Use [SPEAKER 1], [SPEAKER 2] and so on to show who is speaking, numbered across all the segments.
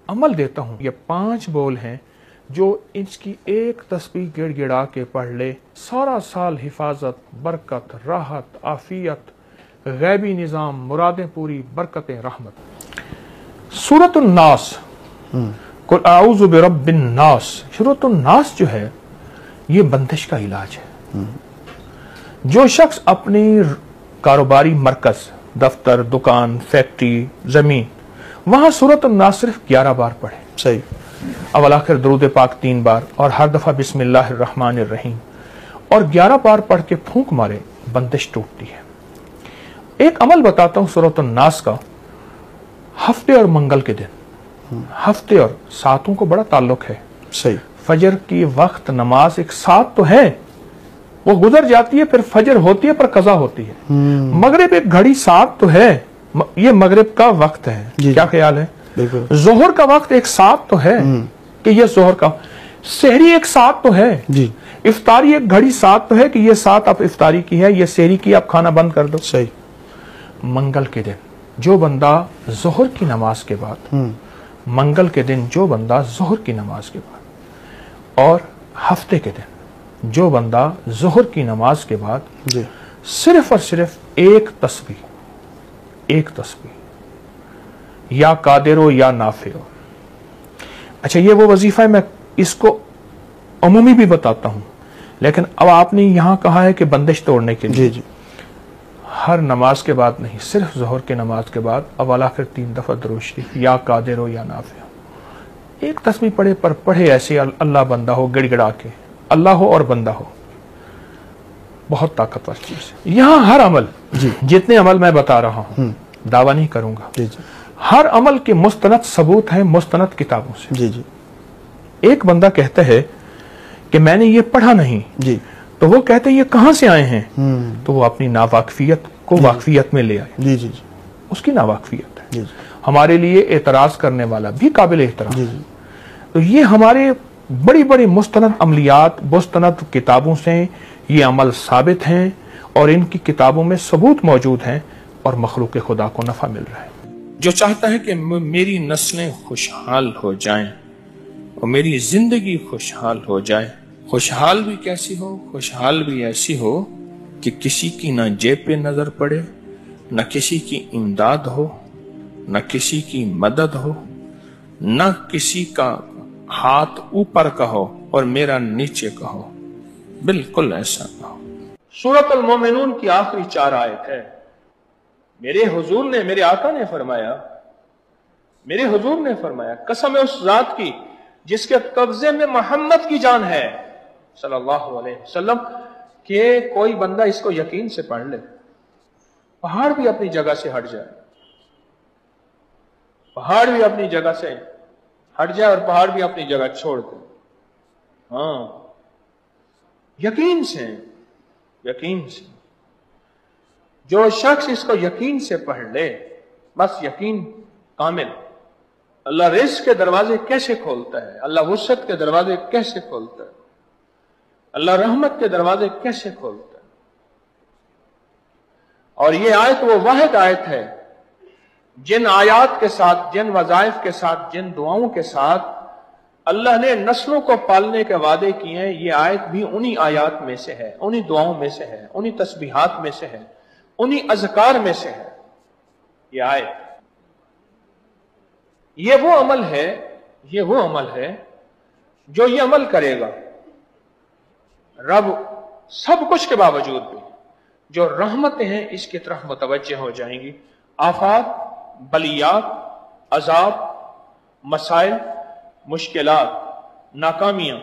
[SPEAKER 1] अमल देता हूँ। ये 5 बोल हैं जो इसकी एक तस्बीह गिड़गिड़ा के पढ़ ले, सारा साल हिफाजत, बरकत, राहत, आफियत, गैबी निज़ाम, मुरादें पूरी, बरकतें, रहमत। सूरतुन नास, कुल आऊज़ु बिरब्बिन नास। सूरतुन नास जो है ये बंदिश का इलाज है। जो शख्स अपनी कारोबारी मरकज, दफ्तर, दुकान, फैक्ट्री, जमीन, वहां सूरतुन नास सिर्फ 11 बार पढ़े।
[SPEAKER 2] सही।
[SPEAKER 1] अवल आखिर दरूद पाक 3 बार और हर दफा बिस्मिल्लाहिर्रहमानिर्रहीम और 11 बार पढ़ के फूंक मारे, बंदिश टूटती है। एक अमल बताता हूं सूरतुन नास का। हफ्ते और मंगल के दिन, हफ्ते और सातों को बड़ा ताल्लुक है।
[SPEAKER 2] सही।
[SPEAKER 1] फजर की वक्त नमाज एक सात तो है, वो गुजर जाती है, फिर फजर होती है पर कजा होती है। मगरिब एक घड़ी सात तो है, ये मगरिब का वक्त है। क्या ख्याल है? जोहर का वक्त एक सात तो है कि ये जोहर का। सहरी एक सात तो है जी। इफ्तारी एक घड़ी सात तो है कि ये सात अब इफ्तारी की है, ये सहरी की, आप खाना बंद कर दो।
[SPEAKER 2] सही।
[SPEAKER 1] मंगल के दिन जो बंदा जोहर की नमाज के बाद, मंगल के दिन जो बंदा जोहर की नमाज के बाद, और हफ्ते के दिन जो बंदा जोहर की नमाज के बाद जी। सिर्फ और सिर्फ एक तस्बीह या कादिरो या नाफिओ। अच्छा, ये वो वजीफा है, मैं इसको अमूमी भी बताता हूं, लेकिन अब आपने यहां कहा है कि बंदिश तोड़ने के लिए। जी। हर नमाज के बाद नहीं, सिर्फ जोहर के नमाज के बाद अव्वल आखिर 3 दफा दुरूद शरीफ या कादिरो या नाफिओ। एक तस्बीह पढ़े, पर पढ़े ऐसे अल्लाह बंदा हो, गिड़गिड़ा के, अल्लाह हो और बंदा हो। बहुत ताकतवर चीज है। यहां हर अमल जी, जितने अमल मैं बता रहा हूं, दावा नहीं करूंगा जी जी, हर अमल के मुस्तनद सबूत हैं मुस्तनद किताबों से। जी जी। एक बंदा कहता है कि मैंने ये पढ़ा नहीं जी, तो वो कहते हैं ये कहां से आए हैं, तो वो अपनी नावाकफियत को वाकफियत में ले आए। जी जी जी। उसकी नावाकफियत है। जी जी। हमारे लिए एतराज करने वाला भी काबिल एहतराम है। तो ये हमारे बड़ी बड़ी मुस्तनद अमलियात, मुस्तनद किताबों से ये अमल साबित हैं और इनकी किताबों में सबूत मौजूद हैं और मखलूक खुदा को नफा मिल रहा है। जो चाहता है कि मेरी नस्लें खुशहाल हो जाएं और मेरी जिंदगी खुशहाल हो जाए, खुशहाल भी कैसी हो, खुशहाल भी ऐसी हो कि किसी की ना जेब पे नजर पड़े, न किसी की इमदाद हो, न किसी की मदद हो, न किसी का हाथ ऊपर का हो और मेरा नीचे का हो, बिल्कुल ऐसा ना हो। सूरत अल मोमिनून की आखिरी 4 आयत है। मेरे हुजूर ने, मेरे आका ने फरमाया, मेरे हुजूर ने फरमाया, कसम है उस जात की जिसके कब्जे में मोहम्मद की जान है सल्लल्लाहु अलैहि वसल्लम, कि कोई बंदा इसको यकीन से पढ़ ले, पहाड़ भी अपनी जगह से हट जाए, पहाड़ भी अपनी जगह से हट जाए और पहाड़ भी अपनी जगह छोड़ दे। हाँ, यकीन से, यकीन से। जो शख्स इसको यकीन से पढ़ ले, बस यकीन कामिल। अल्लाह रिज़्क़ के दरवाजे कैसे खोलता है, अल्लाह वुसअत के दरवाजे कैसे खोलता है, अल्लाह रहमत के दरवाजे कैसे खोलता है। और ये आयत वो वाहिद आयत है जिन आयात के साथ, जिन वज़ाइफ के साथ, जिन दुआओं के साथ अल्लाह ने नस्लों को पालने के वादे किए हैं, ये आयत भी उन्हीं आयात में से है, उन्हीं दुआओं में से है, उन्हीं तस्बीहात में से है, उन्हीं अज़कार में से है। ये आयत, ये वो अमल है, ये वो अमल है जो ये अमल करेगा, रब सब कुछ के बावजूद भी जो रहमतें हैं इसकी तरफ मुतवज्जह हो जाएंगी। आफात, बलियात, अजाब, मसाइल, मुश्किलात, नाकामियां,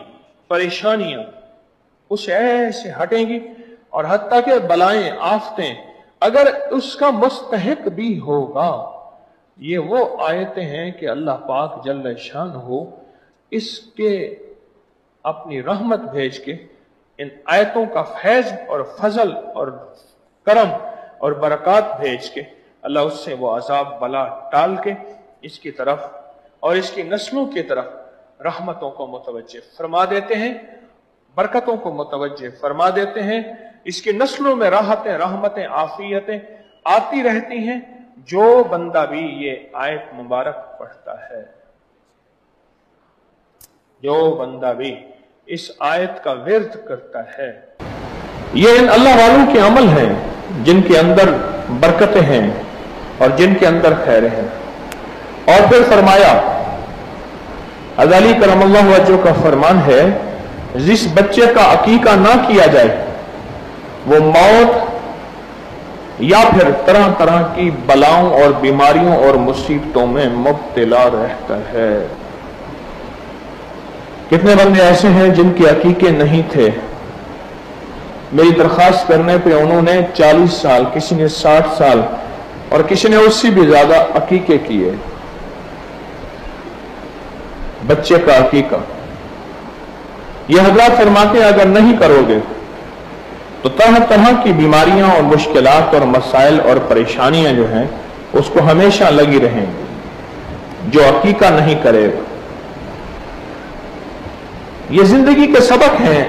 [SPEAKER 1] परेशानियां उससे ऐसे हटेंगी, और हत्ता के बलाएं, आफतें अगर उसका मुस्तहिक भी होगा। ये वो आयतें हैं कि अल्लाह पाक जल्ल शान हो इसके अपनी रहमत भेज के, इन आयतों का फैज और फजल और करम और बरकत भेज के अल्लाह उससे वो अजाब बला टाल के इसकी तरफ और इसकी नस्लों की तरफ रहमतों को मुतवज्जे फरमा देते हैं, बरकतों को मुतवज्जे फरमा देते हैं। इसकी नस्लों में राहतें, रहमतें, आफियतें आती रहती हैं जो बंदा भी ये आयत मुबारक पढ़ता है। जो बंदा भी इस आयत का विर्द करता है, ये इन अल्लाह वालों के अमल हैं जिनके अंदर बरकतें हैं और जिनके अंदर खैर हैं। और फिर फरमाया, अज़ली करमल्लाहु वजहू का फरमान है, जिस बच्चे का अकीका ना किया जाए वो मौत या फिर तरह तरह की बलाओं और बीमारियों और मुसीबतों में मुब्तला रहता है। कितने बंदे ऐसे हैं जिनके अकीके नहीं थे, मेरी दरखास्त करने पे उन्होंने 40 साल, किसी ने 60 साल और किसी ने उससे भी ज्यादा अकीके किए। बच्चे का अकीका, ये हजरत फरमाते हैं अगर नहीं करोगे तो तरह तरह की बीमारियां और मुश्किलात और मसाइल और परेशानियां जो हैं उसको हमेशा लगी रहेंगी जो अकीका नहीं करेगा। ये जिंदगी के सबक हैं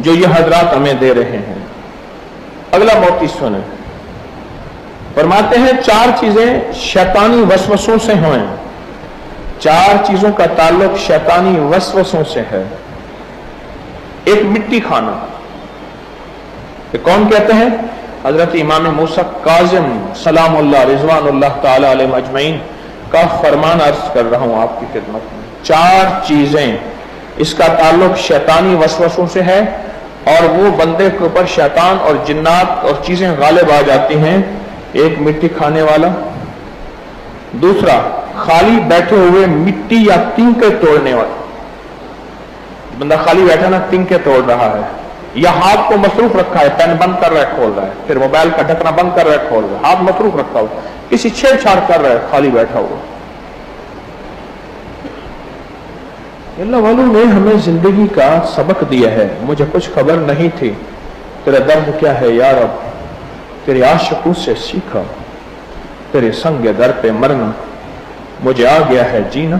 [SPEAKER 1] जो ये हजरात हमें दे रहे हैं। अगला मोती सुने, फरमाते हैं 4 चीजें शैतानी वसवसों से हैं। 4 चीजों का ताल्लुक शैतानी वसवसों से है। एक, मिट्टी खाना। ये कौन कहते हैं? हजरत इमाम मूसा काज़िम सलामुल्लाह रिज़वानुल्लाह ताला अलैहिम अजमईन का फरमान अर्ज कर रहा हूं आपकी खिदमत में। 4 चीजें, इसका ताल्लुक शैतानी वसवसों से है और वो बंदे के ऊपर शैतान और जिन्नात और चीजें गालिब आ जाती हैं। एक, मिट्टी खाने वाला। दूसरा, खाली बैठे हुए मिट्टी या तिनके तोड़ने वाला। बंदा खाली बैठा ना, तिनके तोड़ रहा है या हाथ को मसरूफ रखा है, पेन बंद कर रहा है खोल रहा है, फिर मोबाइल का ढकना बंद कर रहा है खोल रहा है, हाथ मसरूफ रखा हुआ, किसी छेड़छाड़ कर रहा है खाली बैठा हुआ। अल्लाह वालों ने हमें जिंदगी का सबक दिया है। मुझे कुछ खबर नहीं थी, तेरा दर्द क्या है या रब, तेरे आशिकों से सीखा, तेरे संग दर पे मरना, मुझे आ गया है जीना,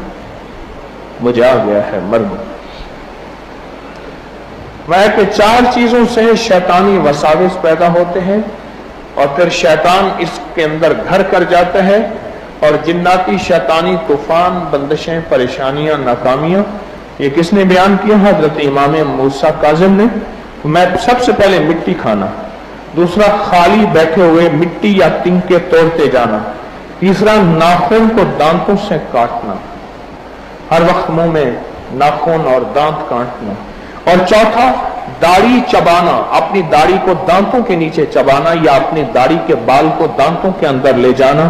[SPEAKER 1] मुझे आ गया है मरना। वह कि 4 चीजों से शैतानी वसाविस पैदा होते हैं और फिर शैतान इसके अंदर घर कर जाता है और जिन्नाती शैतानी तूफान, बंदिशें, परेशानियां, नाकामियां, ये किसने बयान किया? हजरत इमाम मूसा काज़िम ने। मैं सबसे पहले मिट्टी खाना, दूसरा खाली बैठे हुए मिट्टी या तिनके तोड़ते जाना, तीसरा नाखून को दांतों से काटना, हर वक्त मुंह में नाखून और दांत काटना, और चौथा दाढ़ी चबाना, अपनी दाढ़ी को दांतों के नीचे चबाना या अपनी दाढ़ी के बाल को दांतों के अंदर ले जाना।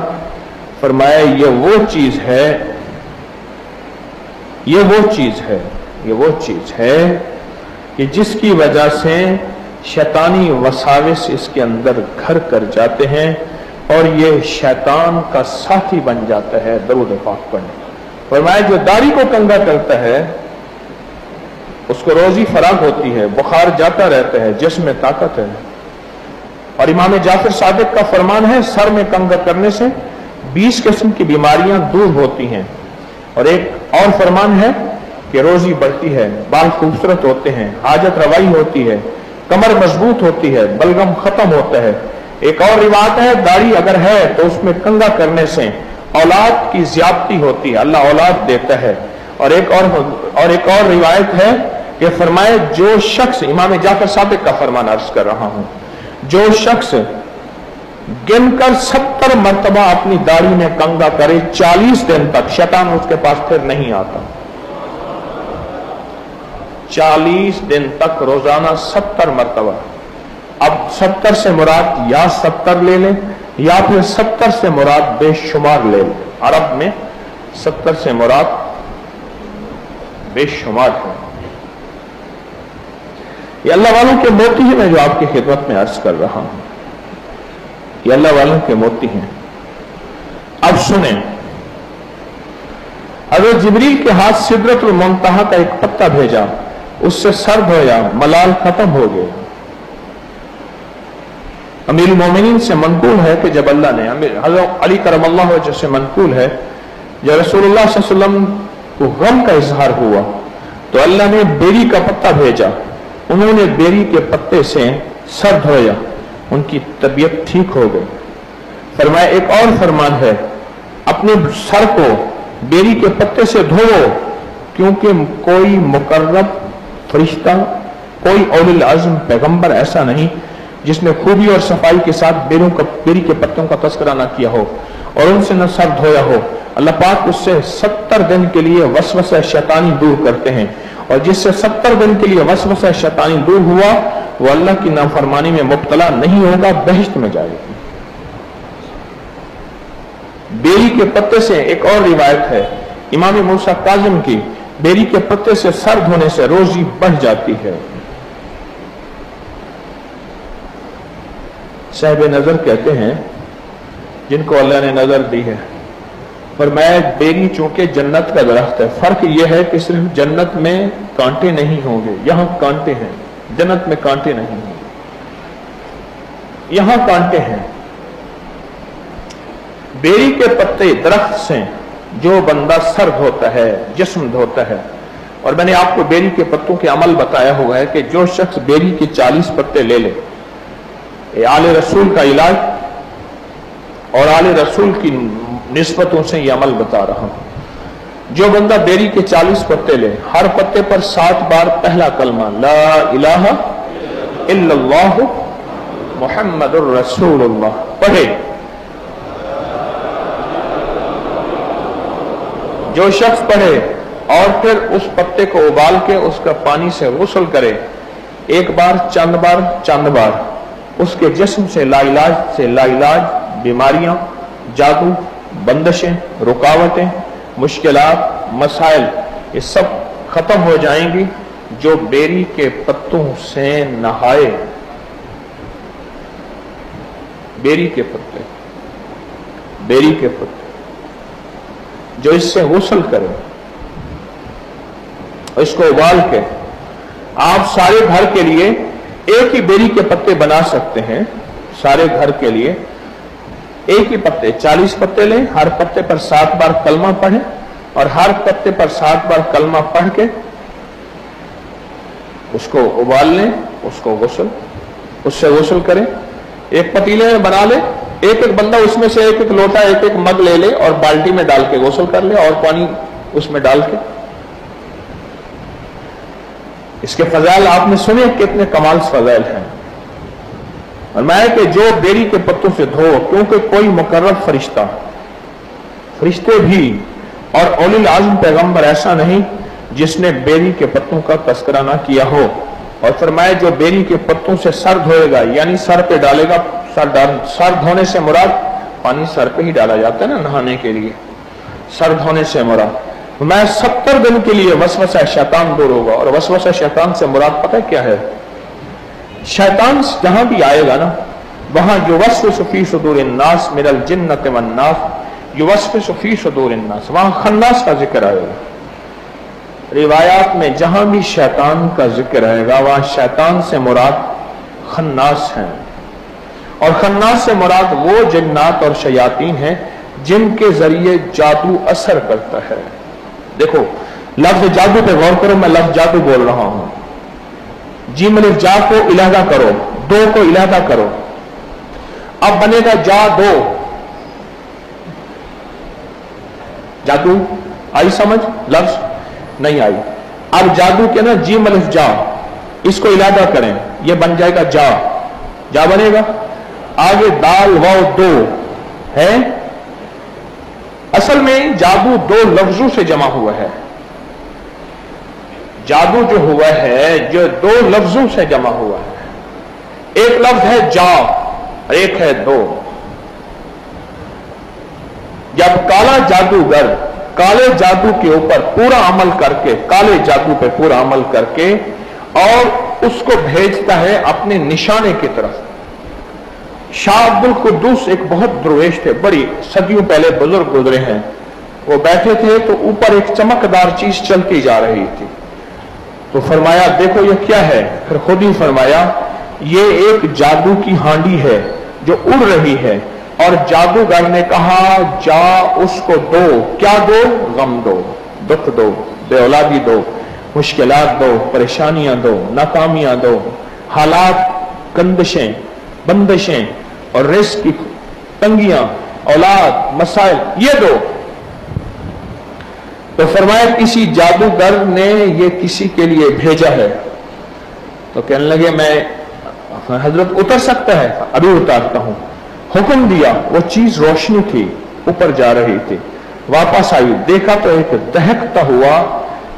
[SPEAKER 1] फरमाया ये वो चीज है, ये वो चीज है, ये वो चीज है कि जिसकी वजह से शैतानी वसाविस इसके अंदर घर कर जाते हैं और ये शैतान का साथी बन जाता है। दरूद पाक पढ़ने। फरमाया जो दाढ़ी को कंगा करता है उसको रोजी फराग होती है, बुखार जाता रहता है, जिस्म में ताकत है। और इमाम जाफर सादिक का फरमान है सर में कंगा करने से 20 किस्म की बीमारियां दूर होती हैं। और एक और फरमान है कि रोजी बढ़ती है, बाल खूबसूरत होते हैं, हाजत रवाई होती है, कमर मजबूत होती है, बलगम खत्म होता है। एक और रिवायत है दाढ़ी अगर है तो उसमें कंगा करने से औलाद की ज्यादती होती है, अल्लाह औलाद देता है। और एक और रिवायत है कि फरमाए जो शख्स, इमाम जाफर सादिक का फरमान अर्ज कर रहा हूं, जो शख्स गिनकर 70 मरतबा अपनी दाढ़ी में कंगा करे 40 दिन तक, शैतान उसके पास फिर नहीं आता। 40 दिन तक रोजाना 70 मरतबा। अब 70 से मुराद या 70 ले लें या फिर 70 से मुराद बेशुमार ले लें। अरब में 70 से मुराद बेशुमार है। ये अल्लाह वालों के मोती हैं, मैं जो आपकी खिदमत में अर्ज कर रहा हूं, ये अल्लाह वालों के मोती हैं। अब सुने, अगर जिब्रील के हाथ सिदरतुल मुंतहा का एक पत्ता भेजा, उससे सर धोया, मलाल खत्म हो गया। अमीरुल मोमिनीन से मनकूल है कि जब अल्लाह ने, हज़रत अली करमल्लाहु वजहू से मनकूल है, जब रसूलुल्लाह सल्लल्लाहु अलैहि वसल्लम को गम का इजहार हुआ तो अल्लाह ने बेरी का पत्ता भेजा, उन्होंने बेरी के पत्ते से सर धोया, उनकी तबीयत ठीक हो गई। फरमाया एक और फरमान है, अपने सर को बेरी के पत्ते से धोवो क्योंकि कोई मुकर्रब फरिश्ता, कोई औलिल अज़्म पैगंबर ऐसा नहीं जिसने खूबी और सफाई के साथ बेरी के पत्तों का तस्करा न किया हो और उनसे न सर धोया हो। अल्लाह पाक उससे 70 दिन के लिए वसवसा शैतानी दूर करते हैं, और जिससे 70 दिन के लिए वसवसा शैतानी दूर हुआ वो अल्लाह की नाफरमानी में मुब्तला नहीं होगा, बहिश्त में जाएगा। बेरी के पत्ते से एक और रिवायत है इमाम मूसा काज़िम की, बेरी के पत्ते से सर धोने से रोजी बढ़ जाती है। साहिब नजर कहते हैं जिनको अल्लाह ने नजर दी है, पर मैं बेरी चूंकि जन्नत का दरख्त है, फर्क यह है कि सिर्फ जन्नत में कांटे नहीं होंगे, यहां कांटे हैं, जन्नत में कांटे नहीं होंगे, यहां कांटे हैं। बेरी के पत्ते दरख्त से जो बंदा सर धोता है, जिस्म धोता है, और मैंने आपको बेरी के पत्तों के अमल बताया हुआ है कि जो शख्स बेरी के 40 पत्ते ले ले, आले रसूल का इलाज और आले रसूल की निस्बतों से यह अमल बता रहा हूं। जो बंदा बेरी के 40 पत्ते ले, हर पत्ते पर 7 बार पहला कलमा ला इलाहा इल्लल्लाह मुहम्मदुर रसूलुल्लाह पढ़े, जो शख्स पढ़े और फिर उस पत्ते को उबाल के उसका पानी से गुस्ल करे, एक बार चंद बार, उसके जिस्म से लाइलाज बीमारियां, जादू, बंदिशें, रुकावटें, मुश्किलात, मसाइल, ये सब खत्म हो जाएंगी जो बेरी के पत्तों से नहाए। बेरी के पत्ते जो इससे गुस्ल करे, इसको उबाल के आप सारे घर के लिए एक ही बेरी के पत्ते बना सकते हैं। सारे घर के लिए एक ही पत्ते, 40 पत्ते लें, हर पत्ते पर 7 बार कलमा पढ़ें और हर पत्ते पर 7 बार कलमा पढ़ के उसको उबाल लें, उससे गुस्ल करें। एक पतीले में बना ले, एक बंदा उसमें से एक लोटा, एक मग ले ले और बाल्टी में डाल के गुस्ल कर ले और पानी उसमें डाल के। इसके फजाइल आपने सुने, कितने कमाल फजाइल हैं। और मैं कि जो बेरी के पत्तों से धो, क्योंकि कोई मुकर्रब फरिश्ते भी और औलिल आज़म पैगंबर ऐसा नहीं जिसने बेरी के पत्तों का तस्करा ना किया हो। और फरमाया जो बेरी के पत्तों से सर धोएगा, यानी सर पे डालेगा, सर धोने से मुराद पानी सर पे ही डाला जाता है ना नहाने के लिए, सर धोने से मुराद मैं 70 दिन के लिए वसवसा शैतान दूर होगा। और वसवसा शैतान से मुराद पता है क्या है? शैतान जहां भी आएगा ना, वहां युवस्विसु फी सुदूरिन नास मिनल जिन्नति वन नास, युवस्विसु फी सुदूरिन नास, वहां खन्नास का जिक्र आएगा। रिवायात में जहां भी शैतान का जिक्र आएगा वहां शैतान से मुराद खन्नास हैं, और खन्नास से मुराद वो जिन्नात और शयातीन हैं जिनके जरिए जादू असर करता है। देखो लफ्ज जादू पे गौर करो, मैं लफ्ज जादू बोल रहा हूं। जीम अलिफ जा को इलादा करो, दो को इलादा करो, अब बनेगा जा दो। जादू आई समझ? लफ्ज नहीं आई। अब जादू के ना जीम अलिफ जा, इसको इलादा करें, यह बन जाएगा जा बनेगा। आगे दाल वाव दो है। असल में जादू 2 लफ्जों से जमा हुआ है। जादू जो हुआ है जो 2 लफ्जों से जमा हुआ है। एक लफ्ज है जा, एक है दो। जब काला जादूगर काले जादू के ऊपर पूरा अमल करके, काले जादू पे पूरा अमल करके और उसको भेजता है अपने निशाने की तरफ। शाह अब्दुल कुद्दूस एक बहुत दुर्वेश थे, बड़ी सदियों पहले बुजुर्ग गुजरे हैं। वो बैठे थे तो ऊपर एक चमकदार चीज चलती जा रही थी, तो फरमाया देखो ये क्या है? फिर खुद ही फरमाया ये एक जादू की हांडी है जो उड़ रही है। और जादूगर ने कहा जा उसको दो। क्या दो? गम दो, दुख दो, बेऔलादी दो, मुश्किलात दो, परेशानियां दो, नाकामियां दो, हालात, कंदिशें, बंदिशें और रिस्क की तंगियां, औलाद, मसाइल, ये दो। تو فرمایا کسی جادوگر نے یہ کسی کے لیے بھیجا ہے. تو کہنے لگے میں حضرت اتر سکتا ہے؟ ابھی اتارتا ہوں. حکم دیا. وہ چیز روشنی تھی, اوپر جا رہی تھی. واپس آئی, دیکھا تو ایک دہکتا ہوا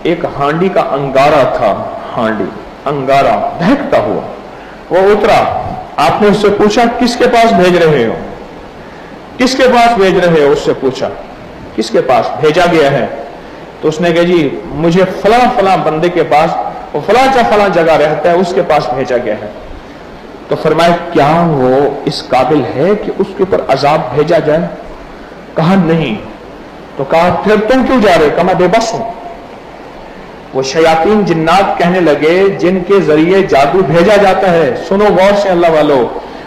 [SPEAKER 1] ایک ہانڈی کا انگارہ تھا. ہانڈی انگارہ دہکتا ہوا. وہ اترا. آپ نے اس سے پوچھا کس کے پاس بھیج رہے ہو؟ کس کے پاس بھیج رہے ہو؟ اس سے پوچھا کس کے پاس بھیجا گیا ہے؟ تو اس نے کہا جی مجھے فلاں فلاں بندے کے پاس, وہ فلاں فلاں جگہ رہتا ہے, اس کے پاس بھیجا گیا ہے. تو فرمایا کیا وہ اس قابل ہے کہ اس کے اوپر عذاب بھیجا جائے؟ کہا نہیں. تو کہا پھر تم کیوں جا رہے؟ کہا میں بے بس ہوں. وہ شیاطین جنات کہنے لگے جن کے ذریعے جادو بھیجا جاتا ہے, سنو غور سے اللہ والو,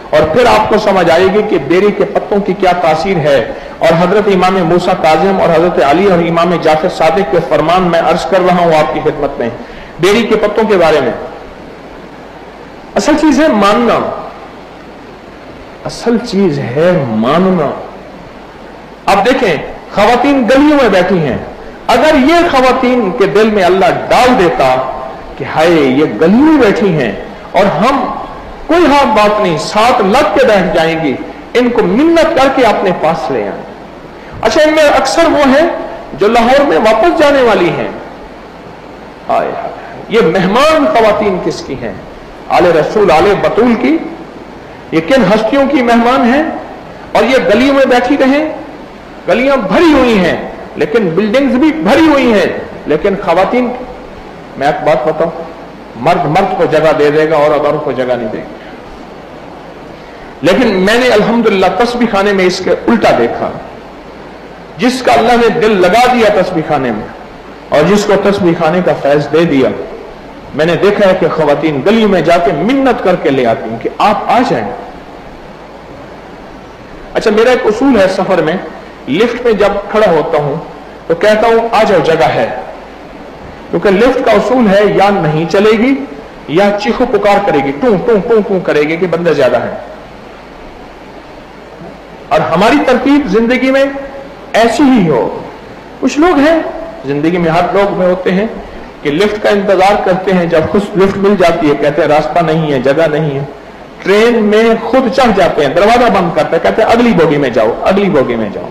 [SPEAKER 1] اور پھر آپ کو سمجھ آئے گی کہ بیری کے پتوں کی کیا تاثیر ہے. اور حضرت امام موسیٰ کاظم اور حضرت علی اور امام جعفر صادق کے فرمان میں عرض کر رہا ہوں آپ کی خدمت میں بیری کے پتوں کے بارے میں. اصل چیز ہے ماننا, اصل چیز ہے ماننا. اب دیکھیں خواتین گلیوں میں بیٹھی ہیں, اگر یہ خواتین کے دل میں اللہ ڈال دیتا کہ ہائے یہ گلیوں میں بیٹھی ہیں اور ہم کوئی ہاتھ بات نہیں, ساتھ لگ کے بیٹھ جائیں گی, ان کو منت کر کے اپنے پاس لے آئیں. اچھا ان میں اکثر وہ ہیں جو لاہور میں واپس جانے والی ہیں. آئے یہ مہمان خواتین کس کی ہیں؟ آل رسول آل بطول کی. یہ کن ہستیوں کی مہمان ہیں؟ اور یہ گلیوں میں بیٹھی رہیں. گلیاں بھری ہوئی ہیں لیکن بلڈنگز بھی بھری ہوئی ہیں, لیکن خواتین, میں ایک بات بتاؤں, مرد مرد کو جگہ دے دے گا اور عورت کو جگہ نہیں دے گا. لیکن میں نے الحمدللہ تسبیح خانے میں اس کے الٹا دیکھا. جس کا اللہ نے دل لگا دیا تسبیح خانے میں اور جس کو تسبیح خانے کا فیض دے دیا, میں نے دیکھا ہے کہ خواتین گلیوں میں جا کے منت کر کے لے آتی ہیں کہ آپ آ جائیں. اچھا میرا ایک اصول ہے سفر میں, لفٹ میں جب کھڑا ہوتا ہوں تو کہتا ہوں آ جاؤ جگہ ہے, کیونکہ لفٹ کا اصول ہے یا نہیں چلے گی یا چیخو پکار کرے گی, ٹوں ٹوں ٹوں ٹوں کرے گی کہ بندے زیادہ ہیں. اور ہماری ترتیب زندگی میں ایسی ہی ہو. کچھ لوگ ہیں زندگی میں, ہر لوگ میں ہوتے ہیں کہ لفٹ کا انتظار کرتے ہیں, جب خود لفٹ مل جاتی ہے کہتے ہیں راستہ نہیں ہے, جگہ نہیں ہے. ٹرین میں خود چڑھ جاتے ہیں, دروازہ بند کرتے ہیں, کہتے ہیں اگلی بوگی میں جاؤ, اگلی بوگی میں جاؤ.